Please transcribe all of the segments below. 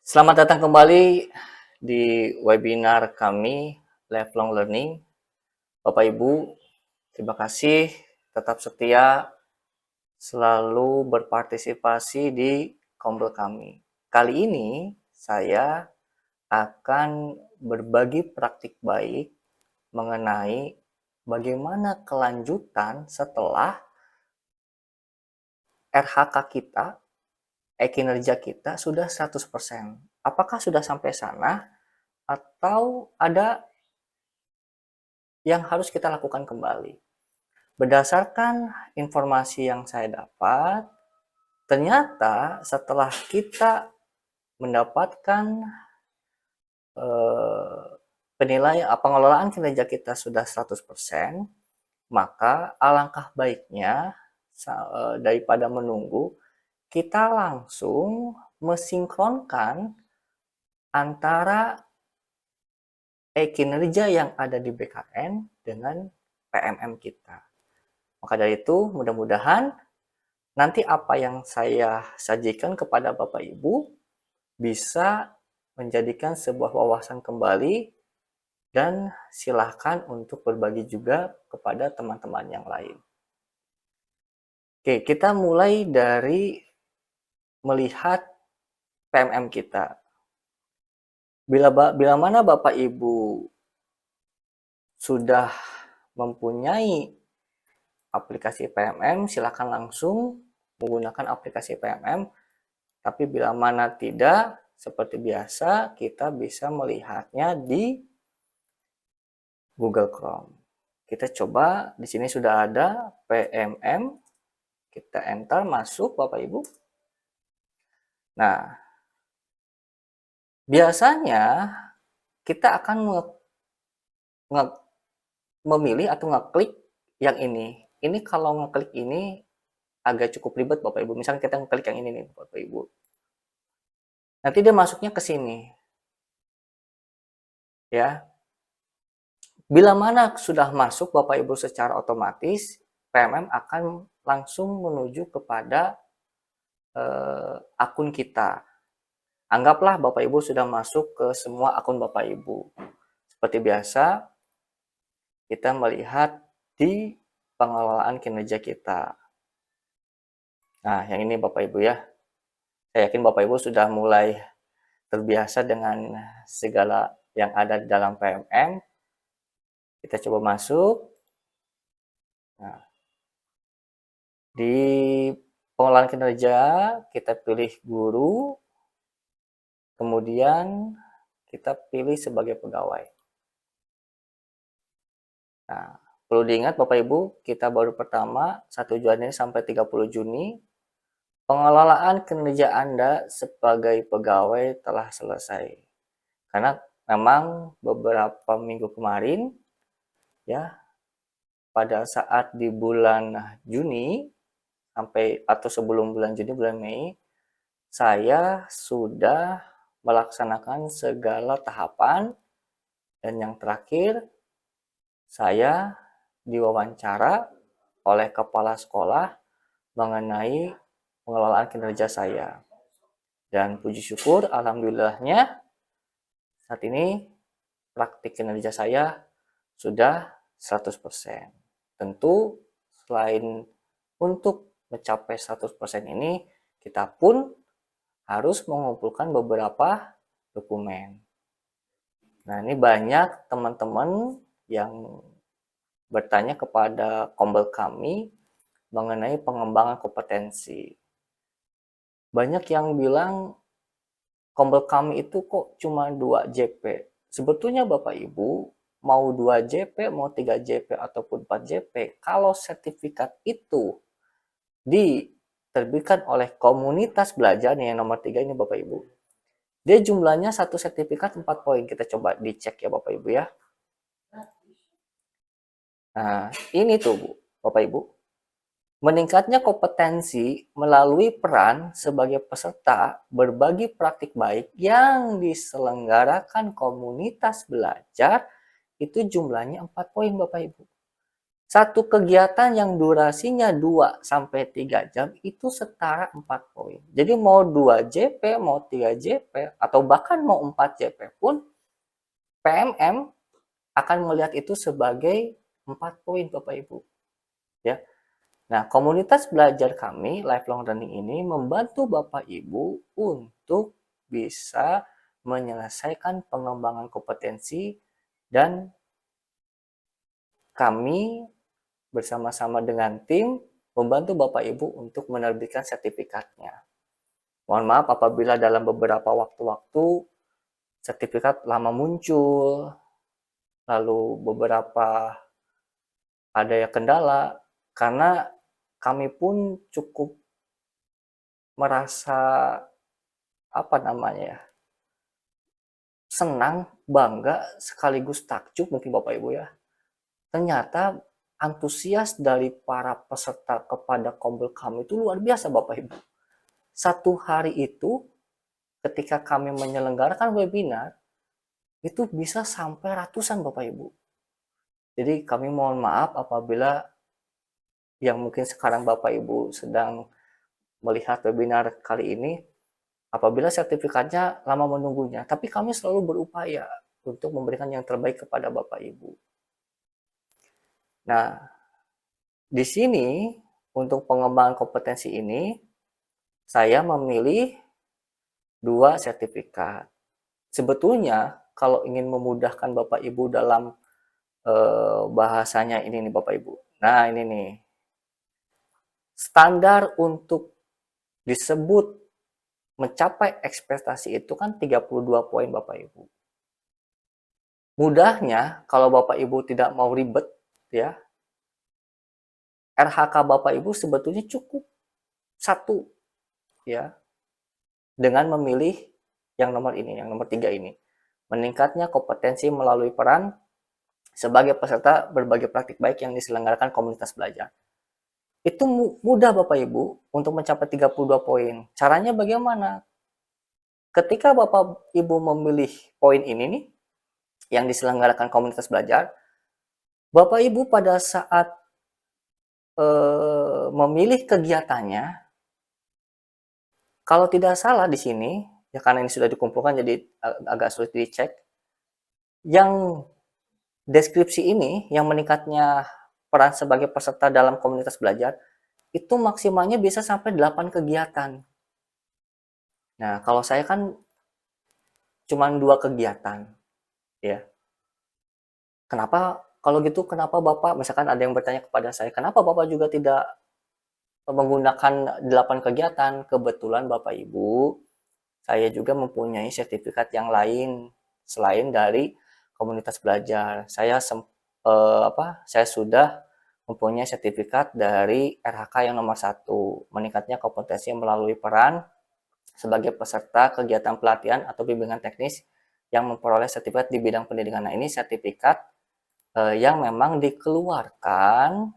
Selamat datang kembali di webinar kami Lifelong Learning. Bapak Ibu, terima kasih tetap setia selalu berpartisipasi di Kombel kami. Kali ini saya akan berbagi praktik baik mengenai bagaimana kelanjutan setelah RHK kita, kinerja kita sudah 100%. Apakah sudah sampai sana atau ada yang harus kita lakukan kembali? Berdasarkan informasi yang saya dapat, ternyata setelah kita mendapatkan penilaian pengelolaan kinerja kita sudah 100%, maka alangkah baiknya daripada menunggu, kita langsung mensinkronkan antara kinerja yang ada di BKN dengan PMM kita. Maka dari itu, mudah-mudahan nanti apa yang saya sajikan kepada Bapak Ibu bisa menjadikan sebuah wawasan kembali dan silahkan untuk berbagi juga kepada teman-teman yang lain. Oke, kita mulai dari melihat PMM kita. Bila mana Bapak Ibu sudah mempunyai aplikasi PMM, silakan langsung menggunakan aplikasi PMM. Tapi bila mana tidak, seperti biasa, kita bisa melihatnya di Google Chrome. Kita coba, di sini sudah ada PMM, kita enter, masuk Bapak Ibu. Nah, biasanya kita akan memilih atau ngeklik yang ini. Ini kalau ngeklik ini agak cukup ribet Bapak Ibu. Misalnya kita ngeklik yang ini nih Bapak Ibu. Nanti dia masuknya ke sini. Ya. Bila mana sudah masuk Bapak Ibu secara otomatis, PMM akan langsung menuju kepada akun kita. Anggaplah Bapak Ibu sudah masuk ke semua akun Bapak Ibu. Seperti biasa, kita melihat di pengelolaan kinerja kita. Nah, yang ini Bapak Ibu ya. Saya yakin Bapak Ibu sudah mulai terbiasa dengan segala yang ada di dalam PMM. Kita coba masuk. Nah, di pengelolaan kinerja, kita pilih guru, kemudian kita pilih sebagai pegawai. Nah, perlu diingat Bapak Ibu, kita baru pertama 1 Januari sampai 30 Juni. Pengelolaan kinerja Anda sebagai pegawai telah selesai. Karena memang beberapa minggu kemarin, ya, pada saat di bulan Juni, sampai atau sebelum bulan Juni, bulan Mei, saya sudah melaksanakan segala tahapan, dan yang terakhir, saya diwawancara oleh kepala sekolah mengenai pengelolaan kinerja saya. Dan puji syukur, alhamdulillahnya, saat ini praktik kinerja saya sudah 100%. Tentu, selain untuk mencapai 100% ini, kita pun harus mengumpulkan beberapa dokumen. Nah, ini banyak teman-teman yang bertanya kepada Kombel kami mengenai pengembangan kompetensi. Banyak yang bilang Kombel kami itu kok cuma 2 JP. Sebetulnya Bapak Ibu, mau 2 JP, mau 3 JP, ataupun 4 JP, kalau sertifikat itu diterbitkan oleh komunitas belajar, nih yang nomor 3 ini Bapak Ibu, dia jumlahnya satu sertifikat 4 poin. Kita coba dicek ya Bapak Ibu ya. Nah, ini tuh Bu, Bapak Ibu. Meningkatnya kompetensi melalui peran sebagai peserta berbagi praktik baik yang diselenggarakan komunitas belajar itu jumlahnya 4 poin Bapak Ibu. Satu kegiatan yang durasinya 2 sampai 3 jam itu setara 4 poin. Jadi mau 2 JP, mau 3 JP, atau bahkan mau 4 JP pun, PMM akan melihat itu sebagai 4 poin Bapak Ibu. Ya. Nah, komunitas belajar kami, Lifelong Learning ini, membantu Bapak Ibu untuk bisa menyelesaikan pengembangan kompetensi, dan kami bersama-sama dengan tim membantu Bapak Ibu untuk menerbitkan sertifikatnya. Mohon maaf apabila dalam beberapa waktu-waktu sertifikat lama muncul, lalu beberapa ada ya kendala, karena kami pun cukup merasa apa namanya ya, senang, bangga, sekaligus takjub mungkin Bapak Ibu ya. Ternyata antusias dari para peserta kepada Kombel kami itu luar biasa Bapak Ibu. Satu hari itu ketika kami menyelenggarakan webinar, itu bisa sampai ratusan Bapak Ibu. Jadi kami mohon maaf apabila yang mungkin sekarang Bapak Ibu sedang melihat webinar kali ini, apabila sertifikatnya lama menunggunya, tapi kami selalu berupaya untuk memberikan yang terbaik kepada Bapak Ibu. Nah, di sini untuk pengembangan kompetensi ini, saya memilih 2 sertifikat. Sebetulnya kalau ingin memudahkan Bapak Ibu dalam bahasanya ini nih Bapak Ibu. Nah, ini nih. Standar untuk disebut mencapai ekspektasi itu kan 32 poin Bapak Ibu. Mudahnya kalau Bapak Ibu tidak mau ribet ya, RHK Bapak Ibu sebetulnya cukup 1 ya, dengan memilih yang nomor ini, yang nomor 3 ini. Meningkatnya kompetensi melalui peran sebagai peserta berbagai praktik baik yang diselenggarakan komunitas belajar. Itu mudah Bapak Ibu untuk mencapai 32 poin. Caranya bagaimana? Ketika Bapak Ibu memilih poin ini nih, yang diselenggarakan komunitas belajar, Bapak Ibu pada saat memilih kegiatannya, kalau tidak salah di sini, ya karena ini sudah dikumpulkan jadi agak sulit dicek, yang deskripsi ini, yang meningkatnya peran sebagai peserta dalam komunitas belajar, itu maksimalnya bisa sampai 8 kegiatan. Nah, kalau saya kan cuma 2 kegiatan, ya. Kenapa kalau gitu kenapa Bapak, misalkan ada yang bertanya kepada saya, kenapa Bapak juga tidak menggunakan 8 kegiatan? Kebetulan Bapak Ibu, saya juga mempunyai sertifikat yang lain selain dari komunitas belajar. Saya sudah mempunyai sertifikat dari RHK yang nomor 1, meningkatnya kompetensi melalui peran sebagai peserta kegiatan pelatihan atau bimbingan teknis yang memperoleh sertifikat di bidang pendidikan. Nah, ini sertifikat yang memang dikeluarkan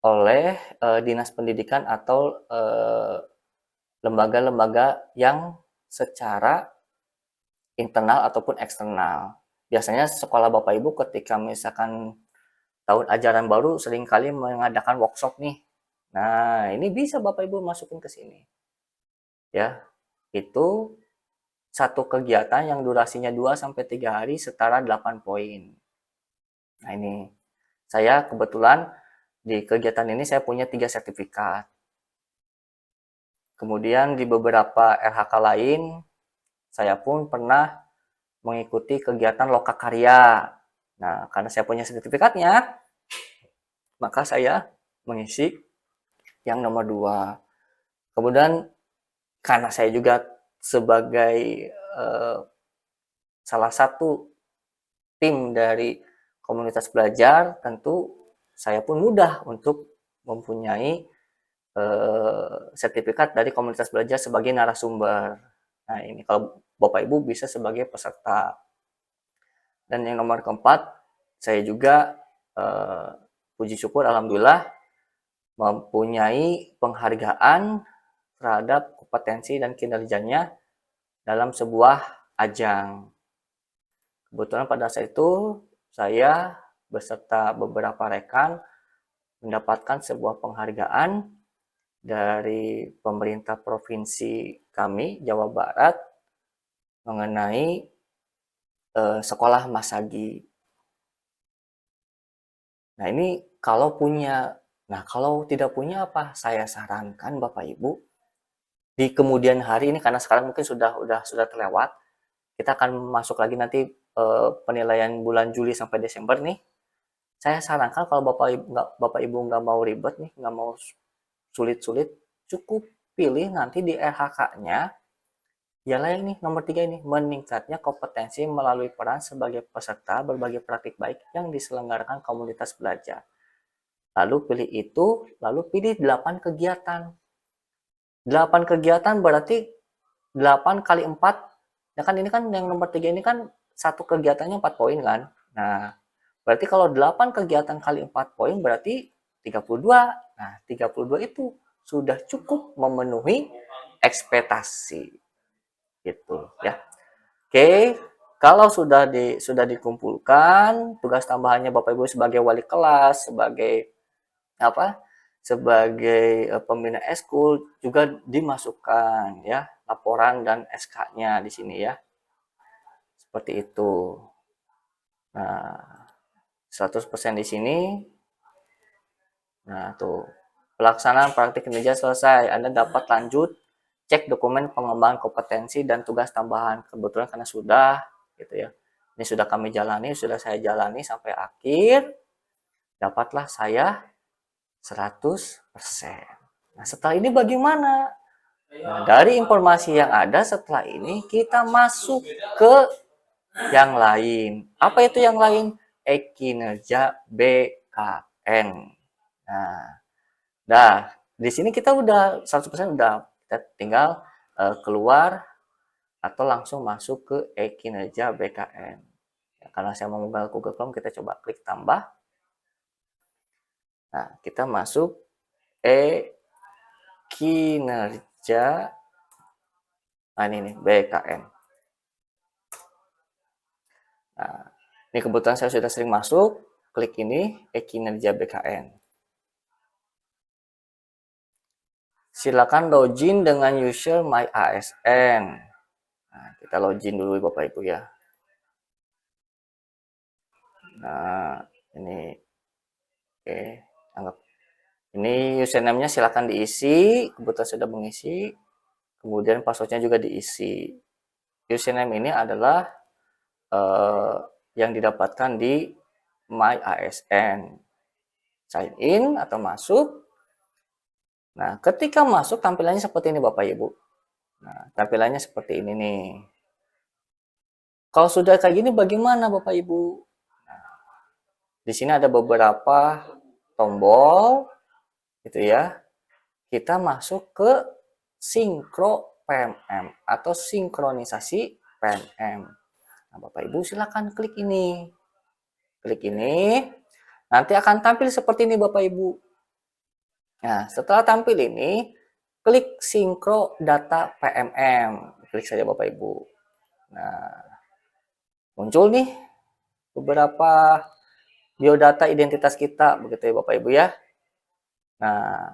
oleh Dinas Pendidikan atau lembaga-lembaga yang secara internal ataupun eksternal. Biasanya sekolah Bapak Ibu ketika misalkan tahun ajaran baru seringkali mengadakan workshop nih. Nah, ini bisa Bapak Ibu masukin ke sini. Ya, itu satu kegiatan yang durasinya 2-3 hari setara 8 poin. Nah, ini saya kebetulan di kegiatan ini saya punya 3 sertifikat. Kemudian di beberapa RHK lain, saya pun pernah mengikuti kegiatan lokakarya. Nah, karena saya punya sertifikatnya, maka saya mengisi yang nomor 2. Kemudian karena saya juga sebagai salah satu tim dari komunitas belajar, tentu saya pun mudah untuk mempunyai sertifikat dari komunitas belajar sebagai narasumber. Nah, ini kalau Bapak Ibu bisa sebagai peserta. Dan yang nomor keempat, saya juga puji syukur alhamdulillah mempunyai penghargaan terhadap kompetensi dan kinerjanya dalam sebuah ajang. Kebetulan pada saat itu saya beserta beberapa rekan mendapatkan sebuah penghargaan dari pemerintah provinsi kami, Jawa Barat, mengenai sekolah Masagi. Nah, ini kalau punya. Nah, kalau tidak punya apa? Saya sarankan Bapak Ibu di kemudian hari ini, karena sekarang mungkin sudah terlewat. Kita akan masuk lagi nanti penilaian bulan Juli sampai Desember nih. Saya sarankan kalau Bapak Ibu nggak mau ribet nih, nggak mau sulit-sulit, cukup pilih nanti di RHK-nya. Ialah ini nomor 3 ini, meningkatnya kompetensi melalui peran sebagai peserta berbagai praktik baik yang diselenggarakan komunitas belajar. Lalu pilih itu, lalu pilih 8 kegiatan. 8 kegiatan berarti 8 kali 4. Ya kan ini kan yang nomor 3 ini kan satu kegiatannya 4 poin kan. Nah, berarti kalau 8 kegiatan kali 4 poin berarti 32. Nah, 32 itu sudah cukup memenuhi ekspektasi. Gitu ya. Oke, kalau sudah dikumpulkan tugas tambahannya Bapak Ibu sebagai wali kelas, sebagai apa? Sebagai pembina eskul juga dimasukkan ya laporan dan SK-nya di sini ya. Seperti itu. Nah, 100% di sini. Nah, tuh. Pelaksanaan praktik kinerja selesai. Anda dapat lanjut cek dokumen pengembangan kompetensi dan tugas tambahan. Kebetulan karena sudah gitu ya. Ini sudah kami jalani, sudah saya jalani sampai akhir. Dapatlah saya 100%. Nah, setelah ini bagaimana? Nah, dari informasi yang ada setelah ini kita masuk ke yang lain. Apa itu yang lain? Kinerja BKN. Nah, di sini kita udah 100% udah, kita tinggal keluar atau langsung masuk ke kinerja BKN. Ya, karena saya mau membuka Google Chrome, kita coba klik tambah. Nah, kita masuk kinerja. Nah, ini nih BKN. Nah, ini kebetulan saya sudah sering masuk, klik ini kinerja BKN. Silakan login dengan user MyASN. Nah, kita login dulu Bapak Ibu ya. Nah, ini oke, anggap ini username-nya silakan diisi, kebetulan sudah mengisi. Kemudian password-nya juga diisi. Username ini adalah yang didapatkan di MyASN. Sign in atau masuk. Nah, ketika masuk tampilannya seperti ini Bapak Ibu. Nah, tampilannya seperti ini nih. Kalau sudah kayak gini bagaimana Bapak Ibu? Nah, di sini ada beberapa tombol gitu ya. Kita masuk ke sinkro PMM atau sinkronisasi PMM. Nah, Bapak Ibu silakan klik ini. Klik ini. Nanti akan tampil seperti ini Bapak Ibu. Nah, setelah tampil ini, klik sinkro data PMM. Klik saja Bapak Ibu. Nah, muncul nih beberapa biodata identitas kita, begitu ya Bapak Ibu ya. Nah,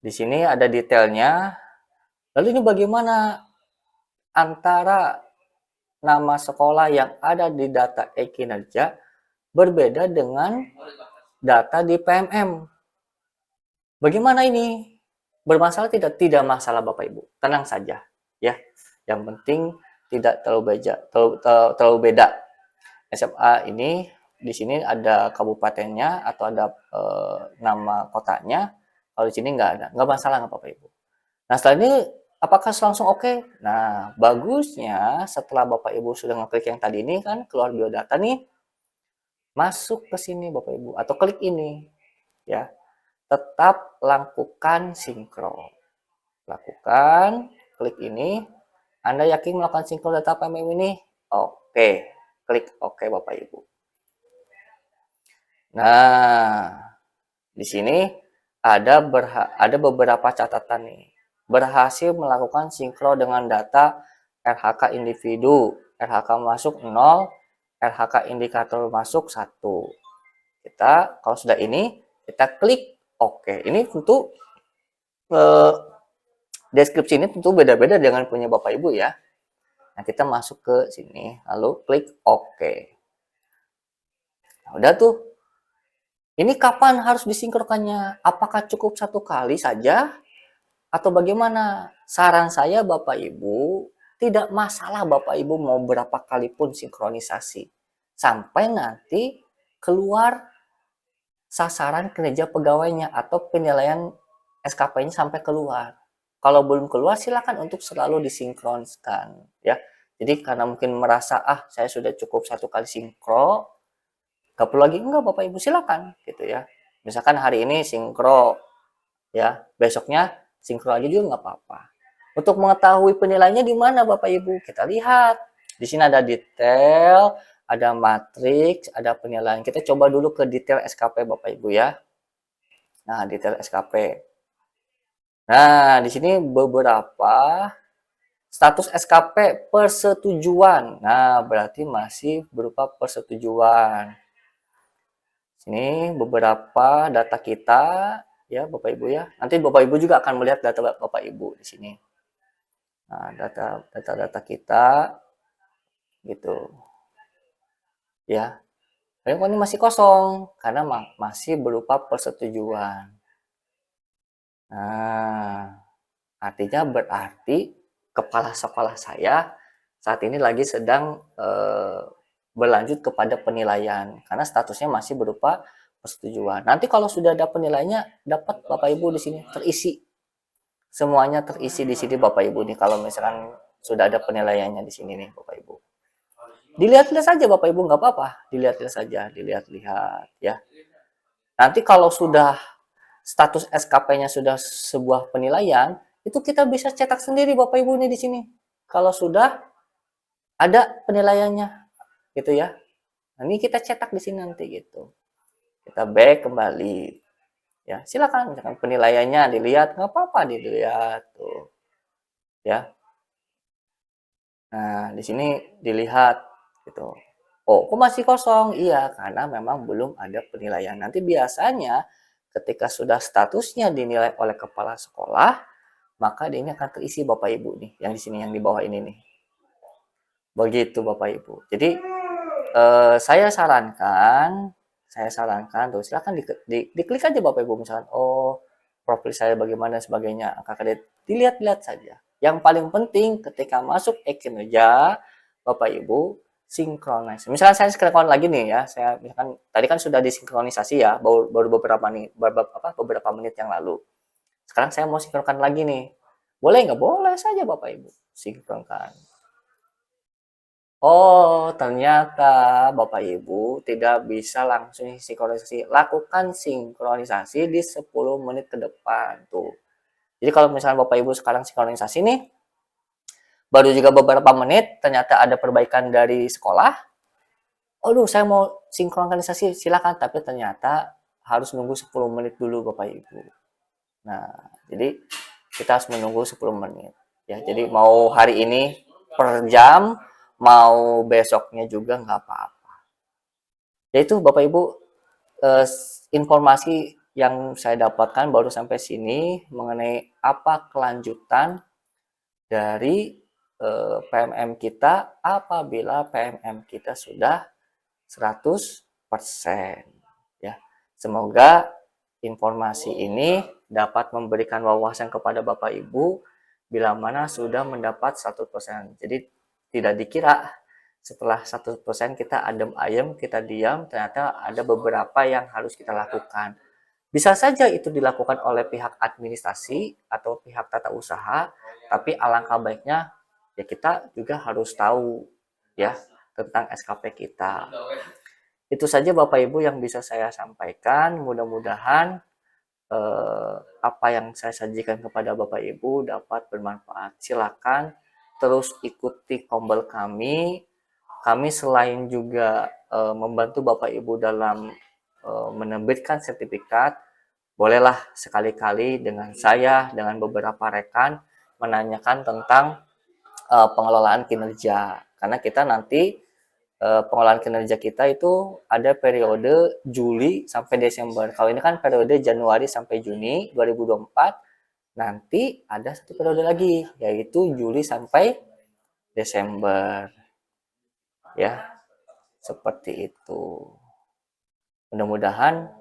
di sini ada detailnya. Lalu ini bagaimana antara nama sekolah yang ada di data e-kinerja berbeda dengan data di PMM? Bagaimana ini? Bermasalah tidak? Tidak masalah Bapak Ibu. Tenang saja ya. Yang penting tidak terlalu beda. SMA ini di sini ada kabupatennya atau ada nama kotanya. Kalau di sini nggak masalah nggak Bapak Ibu. Nah setelah ini apakah langsung oke? Nah bagusnya setelah Bapak Ibu sudah ngeklik yang tadi ini kan keluar biodata nih, masuk ke sini Bapak Ibu atau klik ini ya. Tetap lakukan sinkro. Lakukan, klik ini. Anda yakin melakukan sinkro data PMM ini? Oke, klik oke Bapak Ibu. Nah, di sini ada beberapa catatan nih. Berhasil melakukan sinkro dengan data RHK individu. RHK masuk 0, LHK indikator masuk 1. Kita kalau sudah ini, kita klik oke. Ini tentu deskripsi ini tentu beda-beda dengan punya Bapak Ibu ya. Nah, kita masuk ke sini, lalu klik oke. Nah, udah tuh. Ini kapan harus disinkronkannya? Apakah cukup 1 kali saja? Atau bagaimana? Saran saya Bapak Ibu, tidak masalah Bapak Ibu mau berapa kali pun sinkronisasi. Sampai nanti keluar sasaran kinerja pegawainya atau penilaian SKP-nya sampai keluar. Kalau belum keluar silakan untuk selalu disinkronkan ya. Jadi karena mungkin merasa saya sudah cukup 1 kali sinkro, nggak perlu lagi, enggak Bapak Ibu silakan gitu ya. Misalkan hari ini sinkro ya, besoknya sinkro aja juga nggak apa-apa. Untuk mengetahui penilaiannya di mana Bapak Ibu, kita lihat di sini ada detail, ada matriks, ada penilaian. Kita coba dulu ke detail SKP Bapak Ibu ya. Nah, detail SKP. Nah, di sini beberapa status SKP persetujuan. Nah, berarti masih berupa persetujuan. Sini beberapa data kita ya Bapak Ibu ya. Nanti Bapak Ibu juga akan melihat data Bapak Ibu di sini. Nah, data kita gitu. Ya. Ini masih kosong karena masih berupa persetujuan. Nah, artinya berarti kepala sekolah saya saat ini lagi sedang berlanjut kepada penilaian karena statusnya masih berupa persetujuan. Nanti kalau sudah ada penilaiannya, dapat Bapak Ibu di sini terisi. Semuanya terisi di sini Bapak Ibu nih kalau misalkan sudah ada penilaiannya di sini nih Bapak Ibu. Dilihat-lihat saja Bapak Ibu, nggak apa-apa. Dilihat-lihat saja, dilihat-lihat ya. Nanti kalau sudah status SKP-nya sudah sebuah penilaian, itu kita bisa cetak sendiri Bapak Ibu nih di sini. Kalau sudah ada penilaiannya gitu ya. Nah, ini kita cetak di sini nanti gitu. Kita back kembali. Ya, silakan misalkan penilaiannya dilihat, nggak apa-apa dilihat tuh. Ya. Nah, di sini dilihat gitu. Oh, kok masih kosong? Iya, karena memang belum ada penilaian. Nanti biasanya ketika sudah statusnya dinilai oleh kepala sekolah, maka ini akan terisi Bapak Ibu nih, yang di sini yang di bawah ini nih. Begitu Bapak Ibu. Jadi saya sarankan tuh silakan diklik aja Bapak Ibu misalkan profil saya bagaimana sebagainya angka kredit dilihat-lihat saja. Yang paling penting ketika masuk e-kinerja Bapak Ibu sinkronis. Misalkan saya sinkron lagi nih ya, saya misalkan tadi kan sudah disinkronisasi ya, baru beberapa menit yang lalu. Sekarang saya mau sinkronkan lagi nih. Boleh nggak? Boleh saja Bapak Ibu sinkronkan. Oh, ternyata Bapak Ibu tidak bisa langsung sinkronisasi. Lakukan sinkronisasi di 10 menit ke depan tuh. Jadi kalau misalnya Bapak Ibu sekarang sinkronisasi nih, baru juga beberapa menit ternyata ada perbaikan dari sekolah. Aduh, saya mau sinkronisasi, silakan, tapi ternyata harus nunggu 10 menit dulu Bapak Ibu. Nah, jadi kita harus menunggu 10 menit. Ya, jadi mau hari ini per jam, mau besoknya juga nggak apa-apa. Yaitu Bapak Ibu informasi yang saya dapatkan baru sampai sini mengenai apa kelanjutan dari PMM kita apabila PMM kita sudah 100% ya. Semoga informasi ini dapat memberikan wawasan kepada Bapak Ibu bila mana sudah mendapat 100%. Jadi tidak dikira setelah 100% kita adem ayem, kita diam, ternyata ada beberapa yang harus kita lakukan. Bisa saja itu dilakukan oleh pihak administrasi atau pihak tata usaha, tapi alangkah baiknya ya kita juga harus tahu ya tentang SKP kita. Itu saja Bapak Ibu yang bisa saya sampaikan. Mudah-mudahan apa yang saya sajikan kepada Bapak Ibu dapat bermanfaat. Silakan terus ikuti kombel kami. Kami selain juga membantu Bapak Ibu dalam menerbitkan sertifikat, bolehlah sekali-kali dengan saya, dengan beberapa rekan menanyakan tentang pengelolaan kinerja. Karena kita nanti pengolahan kinerja kita itu ada periode Juli sampai Desember. Kalau ini kan periode Januari sampai Juni 2024, nanti ada satu periode lagi, yaitu Juli sampai Desember. Ya, seperti itu. Mudah-mudahan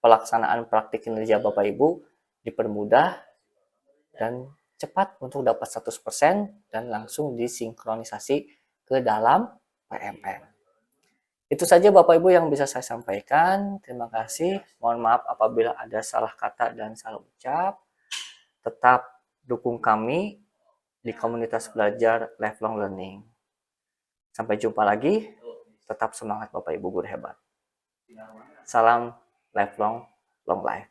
pelaksanaan praktik kinerja Bapak Ibu dipermudah dan cepat untuk dapat 100% dan langsung disinkronisasi ke dalam PMM. Itu saja Bapak Ibu yang bisa saya sampaikan. Terima kasih. Mohon maaf apabila ada salah kata dan salah ucap. Tetap dukung kami di komunitas belajar lifelong learning. Sampai jumpa lagi. Tetap semangat Bapak Ibu guru hebat. Salam lifelong long life.